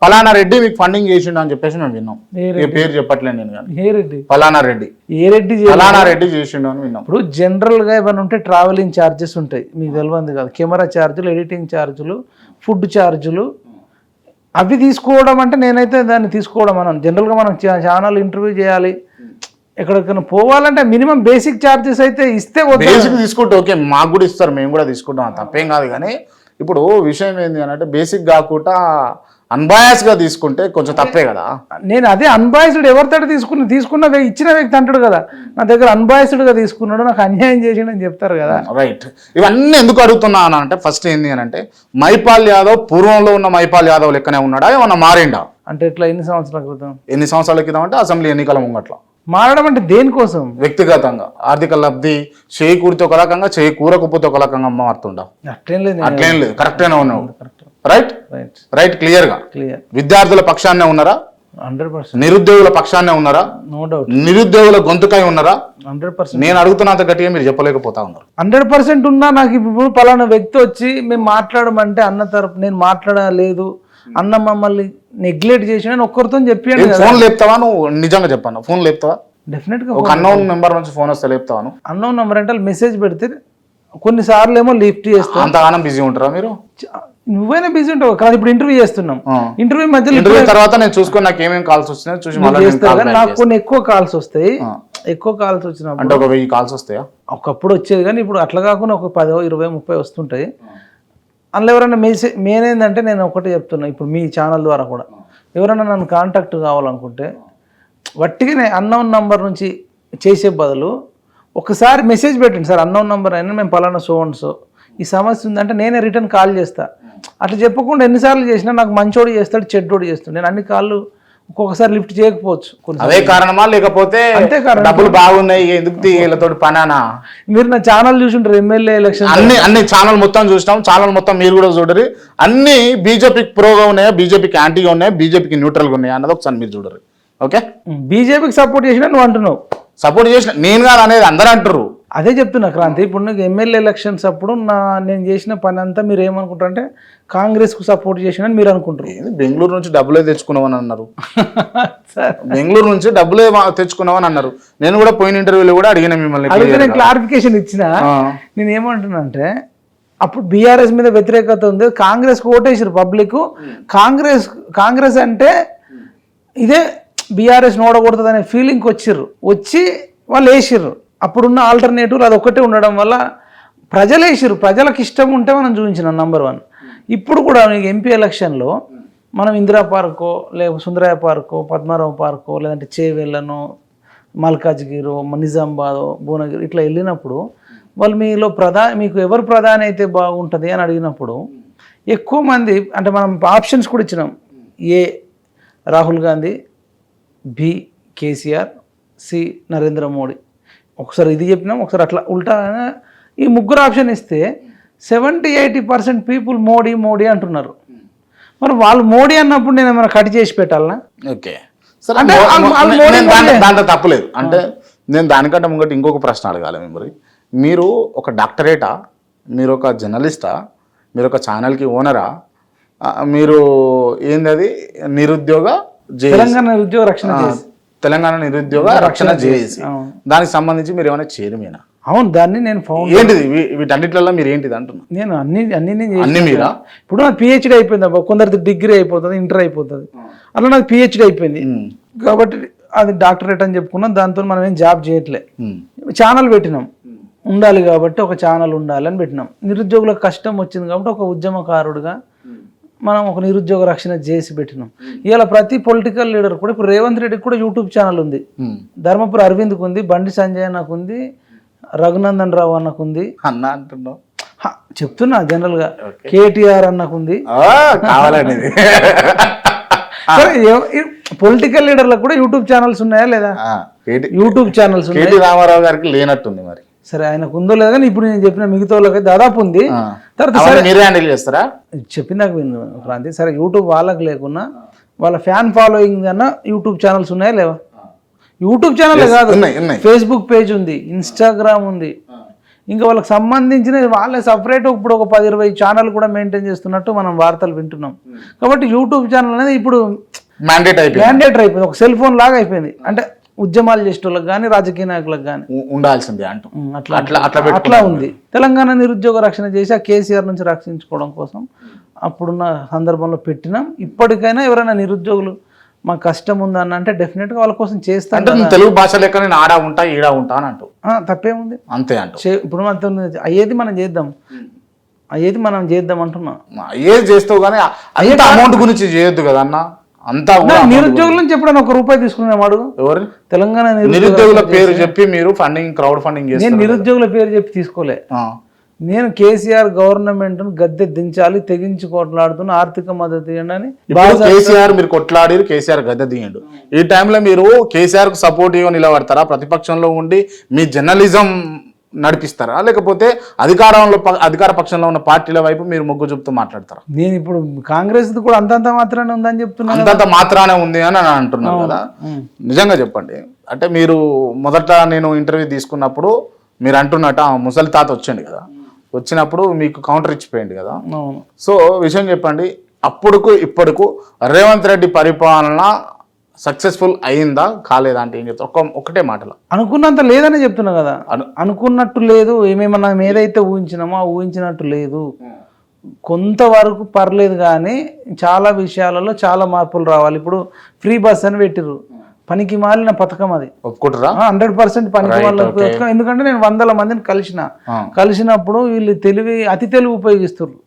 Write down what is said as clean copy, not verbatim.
పలానా రెడ్డి మీకు ఫండింగ్ చేసిండు అని చెప్పేసి మేము విన్నాం. ఏ పేరు చెప్పట్లేదు నేను కానీ. ఏ రెడ్డి? పలానా రెడ్డి. ఏ రెడ్డి? పలానా రెడ్డి చేసిండు అని విన్నాం. ఇప్పుడు జనరల్ గా ఏమైనా ఉంటే ట్రావెలింగ్ ఛార్జెస్ ఉంటాయి, మీకు తెలియదు కాదు. కెమెరా ఛార్జీలు, ఎడిటింగ్ ఛార్జీలు, ఫుడ్ ఛార్జీలు, అవి తీసుకోవడం అంటే నేనైతే దాన్ని తీసుకోవడం అన్నాను. జనరల్గా మనం ఛానల్ ఇంటర్వ్యూ చేయాలి, ఎక్కడికైనా పోవాలంటే మినిమం బేసిక్ ఛార్జెస్ అయితే ఇస్తే బేసిక్ తీసుకుంటే ఓకే, మాకు కూడా ఇస్తారు, మేము కూడా తీసుకుంటాం, తప్పేం కాదు. కానీ ఇప్పుడు విషయం ఏంటి అని అంటే బేసిక్ కాకుండా అన్బయాస్ గా తీసుకుంటే కొంచెం తప్పే కదా. నేను అదే అన్బయాస్డ్ ఎవరితో తీసుకున్న ఇచ్చిన వ్యక్తి అంటాడు కదా, నా దగ్గర అన్బయాస్డ్ గా తీసుకున్నాడు, నాకు అన్యాయం చేసిండని చెప్తారు కదా. రైట్. ఇవన్నీ ఎందుకు అడుగుతున్నా అని అంటే ఫస్ట్ ఏంది అని అంటే మైపాల్ యాదవ్ పూర్వంలో ఉన్న మైపాల్ యాదవ్ లెక్కనే ఉన్నాడా, ఏమన్నా మారిండా అంటే ఇట్లా ఎన్ని సంవత్సరాల క్రితం? ఎన్ని సంవత్సరాల క్రితం అంటే అసెంబ్లీ ఎన్నికల ముంగట్ల. మారడం అంటే దేనికోసం? వ్యక్తిగతంగా ఆర్థిక లబ్ధి, చేకూరితే ఒక రకంగా, చేకూరకపోతే ఒక రకంగా మారుతుండా. అట్లేం లేదు, అట్లేం లేదు, కరెక్టేనే ఉన్నావు. రైట్ రైట్, క్లియర్ గా. విద్యార్థుల పక్షాన్నే ఉన్నారా? 100%. నిరుద్యోగుల పక్షాన్నే ఉన్నారా? No doubt. నిరుద్యోగుల గొంతుకై ఉన్నారా? 100%. నేను అడుగుతున్నంత గట్టిగా మీరు చెప్పలేకపోతా ఉన్నారు. 100% ఉన్నా. నాకు ఇప్పుడు పలానా వ్యక్తి వచ్చి మేము మాట్లాడమంటే అన్న తరపు నేను మాట్లాడలేదు, అన్న మమ్మల్ని నెగ్లెక్ట్ చేసిన ఒక్కరితో చెప్పాను. ఫోన్ లేపుతావా నువ్వు? నిజంగా చెప్పాను, ఫోన్ లేపుతావా? డెఫినెట్ గా. ఒక అన్నోన్ నెంబర్ నుంచి ఫోన్ వస్తే లేపుతావా? అన్నోన్ నెంబర్ అంటే మెసేజ్ పెడితే కొన్నిసార్లు ఏమో లిఫ్ట్ చేస్తాను. అంతగానం బిజీ ఉంటారా మీరు? నువ్వైనా బిజీ ఉంటావు కానీ ఇప్పుడు ఇంటర్వ్యూ చేస్తున్నాం. ఇంటర్వ్యూ మధ్యలో తర్వాత నేను చూసుకొని నాకు ఏమేమి కాల్స్ వస్తున్నాయి చూసి నాకు కొన్ని ఎక్కువ కాల్స్ వస్తాయి. ఎక్కువ కాల్స్ వచ్చినప్పుడు అంటే ఒక 1000 కాల్స్ వస్తాయా? ఒకప్పుడు వచ్చేది కానీ ఇప్పుడు అట్లా కాకుండా ఒక 10, 20, 30 వస్తుంటాయి. అందులో ఎవరైనా మెసేజ్ మెయిన్ ఏంటంటే నేను ఒకటి చెప్తున్నా, ఇప్పుడు మీ ఛానల్ ద్వారా కూడా ఎవరైనా నన్ను కాంటాక్ట్ కావాలనుకుంటే వట్టిగానే అన్నోన్ నంబర్ నుంచి చేసే బదులు ఒకసారి మెసేజ్ పెట్టండి, సార్ అన్నోన్ నంబర్ అయినా మేము పలానా సో అండ్ సో ఈ సమస్య ఉందంటే నేనే రిటర్న్ కాల్ చేస్తా. అట్లా చెప్పకుండా ఎన్నిసార్లు చేసినా నాకు మంచోడు చేస్తాడు, చెడ్డోడు చేస్తాడు. నేను అన్ని కాళ్ళు ఒక్కొక్కసారి లిఫ్ట్ చేయకపోవచ్చు. అదే కారణమా లేకపోతే అంతే కారణం, డబ్బులు బాగున్నాయి ఎందుకు వీళ్ళతో పనానా? మీరు నా ఛానల్ చూసుంటారు, ఎమ్మెల్యే ఎలక్షన్ అన్ని ఛానల్ మొత్తం చూసినాం. ఛానల్ మొత్తం మీరు కూడా చూడరు. అన్ని బీజేపీకి ప్రోగా ఉన్నాయా, బీజేపీకి యాంటీగా ఉన్నాయా, బీజేపీకి న్యూట్రల్గా ఉన్నాయా అన్నది ఒకసారి మీరు చూడరు. ఓకే, బీజేపీకి సపోర్ట్ చేసినా నువ్వు అంటున్నావు. సపోర్ట్ చేసిన నేను కాదు అనేది అందరూ అంటారు. అదే చెప్తున్నా క్రాంతి. ఇప్పుడు నాకు ఎమ్మెల్యే ఎలక్షన్స్ అప్పుడు నేను చేసిన పని అంతా మీరు ఏమనుకుంటారంటే కాంగ్రెస్కు సపోర్ట్ చేసిన మీరు అనుకుంటారు. బెంగళూరు నుంచి డబ్బులే తెచ్చుకున్నావని అన్నారు. బెంగళూరు నుంచి డబ్బులే తెచ్చుకున్నావని అన్నారు. నేను కూడా పోయిన ఇంటర్వ్యూలో కూడా అడిగిన మిమ్మల్ని, నేను క్లారిఫికేషన్ ఇచ్చిన. నేను ఏమంటున్నా అంటే అప్పుడు బీఆర్ఎస్ మీద వ్యతిరేకత ఉంది, కాంగ్రెస్కి ఓటేసారు పబ్లిక్. కాంగ్రెస్ అంటే ఇదే బీఆర్ఎస్ నోడకూడదు అనే ఫీలింగ్కి వచ్చి వాళ్ళు వేసిర్రు. అప్పుడున్న ఆల్టర్నేటివ్ అది ఒక్కటే ఉండడం వల్ల ప్రజలు వేసిర్రు. ప్రజలకు ఇష్టం ఉంటే మనం చూపించినాం నెంబర్ 1. ఇప్పుడు కూడా మీకు ఎంపీ ఎలక్షన్లో మనం ఇందిరా పార్కో లేకపోతే సుందరయ్య పార్కో పద్మారావు పార్కో లేదంటే చేవెళ్ళనో మల్కాజ్గిరో నిజామాబాదో భువనగిరి ఇట్లా వెళ్ళినప్పుడు వాళ్ళు మీలో మీకు ఎవరు ప్రధాని అయితే బాగుంటుంది అని అడిగినప్పుడు ఎక్కువ మంది అంటే మనం ఆప్షన్స్ కూడా ఇచ్చినాం. ఏ రాహుల్ గాంధీ, బి కేసీఆర్, సి నరేంద్ర మోడీ. ఒకసారి ఇది చెప్పినాం, ఒకసారి అట్లా ఉల్టా ఈ ముగ్గురు ఆప్షన్ ఇస్తే 70-80% పీపుల్ మోడీ మోడీ అంటున్నారు. మరి వాళ్ళు మోడీ అన్నప్పుడు నేను ఏమైనా కట్ చేసి పెట్టాలనా? ఓకే సరే, దాంట్లో తప్పలేదు. అంటే నేను దానికంటే ముంగట ఇంకొక ప్రశ్న అడగాలి మిమ్మల్ని. మీరు ఒక డాక్టరేటా, మీరు ఒక జర్నలిస్టా, మీరు ఒక ఛానల్కి ఓనరా, మీరు ఏంది అది నిరుద్యోగ తెలంగాణ నిరుద్యోగ రక్షణ తెలంగాణ నిరుద్యోగ రక్షణ జేఏసీ, దానికి సంబంధించి మీరు ఏమైనా చైర్మనా? అవును, దాన్ని నేను ఏంటిది వీటన్నిటిలో మీరు ఏంటిది అంటున్నా? నేను అన్ని అన్ని మీరా? ఇప్పుడు నాకు పిహెచ్డీ అయిపోయింది అబ్బా, కొందరిది డిగ్రీ అయిపోతుంది, ఇంటర్ అయిపోతుంది, అలా నాకు పిహెచ్డీ అయిపోయింది కాబట్టి అది డాక్టరేట్ అని చెప్పుకున్నాం. దాంతో మనం ఏం జాబ్ చేయట్లే. ఛానల్ పెట్టినాం, ఉండాలి కాబట్టి ఒక ఛానల్ ఉండాలి అని పెట్టినాం. నిరుద్యోగులకు కష్టం వచ్చింది కాబట్టి ఒక ఉద్యమకారుడుగా మనం ఒక నిరుద్యోగ రక్షణ చేసి పెట్టినాం. ఇవాళ ప్రతి పొలిటికల్ లీడర్ కూడా, ఇప్పుడు రేవంత్ రెడ్డికి కూడా యూట్యూబ్ ఛానల్ ఉంది, ధర్మపురి అరవింద్కి ఉంది, బండి సంజయ్ అన్నకు ఉంది, రఘునందన్ రావు అన్నకు ఉంది. అన్న అంటున్నావు చెప్తున్నా జనరల్ గా, కేటీఆర్ అన్నకు ఉంది. కావాలండి పొలిటికల్ లీడర్లకు కూడా యూట్యూబ్ ఛానల్స్ ఉన్నాయా లేదా? యూట్యూబ్ ఛానల్స్ కేటీ రామారావు గారికి లేనట్టుంది మరి. సరే ఆయనకు ఉందో లేదా కానీ ఇప్పుడు నేను చెప్పిన మిగతా వాళ్ళకి దాదాపు ఉంది. తర్వాత మీరే హ్యాండిల్ చేస్తారా? చెప్పినాక విను క్రాంతి. సరే యూట్యూబ్ వాళ్ళకి లేకున్నా వాళ్ళ ఫ్యాన్ ఫాలోయింగ్ అన్న యూట్యూబ్ ఛానల్స్ ఉన్నాయా లేవా? యూట్యూబ్ ఛానల్ కాదు, ఫేస్బుక్ పేజ్ ఉంది, ఇన్స్టాగ్రామ్ ఉంది, ఇంకా వాళ్ళకి సంబంధించిన వాళ్ళే సపరేట్ ఇప్పుడు ఒక 10-20 ఛానల్ కూడా మెయింటైన్ చేస్తున్నట్టు మనం వార్తలు వింటున్నాం. కాబట్టి యూట్యూబ్ ఛానల్ అనేది ఇప్పుడు మ్యాండేటరీ అయిపోయింది, ఒక సెల్ ఫోన్ లాగా అయిపోయింది. అంటే ఉద్యమాలు చేసేటోళ్ళకి కానీ రాజకీయ నాయకులకు కానీ ఉండాల్సిందే అంటూ అట్లా ఉంది. తెలంగాణ నిరుద్యోగ రక్షణ చేసి ఆ కేసీఆర్ నుంచి రక్షించుకోవడం కోసం అప్పుడున్న సందర్భంలో పెట్టినాం. ఇప్పటికైనా ఎవరైనా నిరుద్యోగులు మాకు కష్టం ఉందని అంటే డెఫినెట్ గా వాళ్ళ కోసం చేస్తాను. తెలుగు భాష లెక్క నేను ఆడా ఉంటా ఈడా ఉంటా అని అంటూ తప్పేముంది, అంతే అంటూ. ఇప్పుడు అయ్యేది మనం చేద్దాం, అయ్యేది మనం చేద్దాం అంటున్నా. ఏది చేస్తావు కానీ అంత అమౌంట్ గురించి చేయొద్దు కదా అన్న. అంతా నిరుద్యోగుల నుంచి ఎప్పుడైనా ₹1 తీసుకున్నాం ఎవరు తెలంగాణ నిరుద్యోగుల పేరు చెప్పి మీరు ఫండింగ్ క్రౌడ్ ఫండింగ్ చేస్తారు. నేను నిరుద్యోగుల పేరు చెప్పి తీసుకోలే. నేను కేసీఆర్ గవర్నమెంట్ గద్దె దించాలి, తెగించి కొట్లాడుతున్న ఆర్థిక మద్దతు ఇవ్వండి. కేసీఆర్ మీరు కొట్లాడి కేసీఆర్ గద్దె దిగండు. ఈ టైంలో మీరు కేసీఆర్ కు సపోర్టివ్ గా నిలబడతారా? ప్రతిపక్షంలో ఉండి మీ జర్నలిజం నడిపిస్తారా? లేకపోతే అధికార పక్షంలో ఉన్న పార్టీల వైపు మీరు మొగ్గు చూపుతూ మాట్లాడతారా? నేను ఇప్పుడు కాంగ్రెస్ కూడా అంతంత మాత్రానే ఉందని చెప్తున్నా. అంతంత మాత్రానే ఉంది అని అంటున్నాను కదా. నిజంగా చెప్పండి. అంటే మీరు మొదట నేను ఇంటర్వ్యూ తీసుకున్నప్పుడు మీరు అంటున్నట్టు ముసలి తాత వచ్చండి కదా, వచ్చినప్పుడు మీకు కౌంటర్ ఇచ్చిపోయింది కదా. సో విషయం చెప్పండి, అప్పుడుకు ఇప్పటికు రేవంత్ రెడ్డి పరిపాలన సక్సెస్ఫుల్ అయిందా కాలేదా అంటే ఏం చెప్తారు? ఒకటే మాటలో అనుకున్నంత లేదని చెప్తున్నా కదా. అనుకున్నట్టు లేదు, మనం ఏదైతే ఊహించినామో ఊహించినట్టు లేదు. కొంతవరకు పర్లేదు కానీ చాలా విషయాలలో చాలా మార్పులు రావాలి. ఇప్పుడు ఫ్రీ బస్ అని పెట్టిర్రు, పనికి మాలిన పథకం అది. ఒప్పుకుంటారా? 100% పనికి మాలిన పథకం. ఎందుకంటే నేను 100 మందిని కలిసినప్పుడు వీళ్ళు అతి తెలివి ఉపయోగిస్తున్నారు.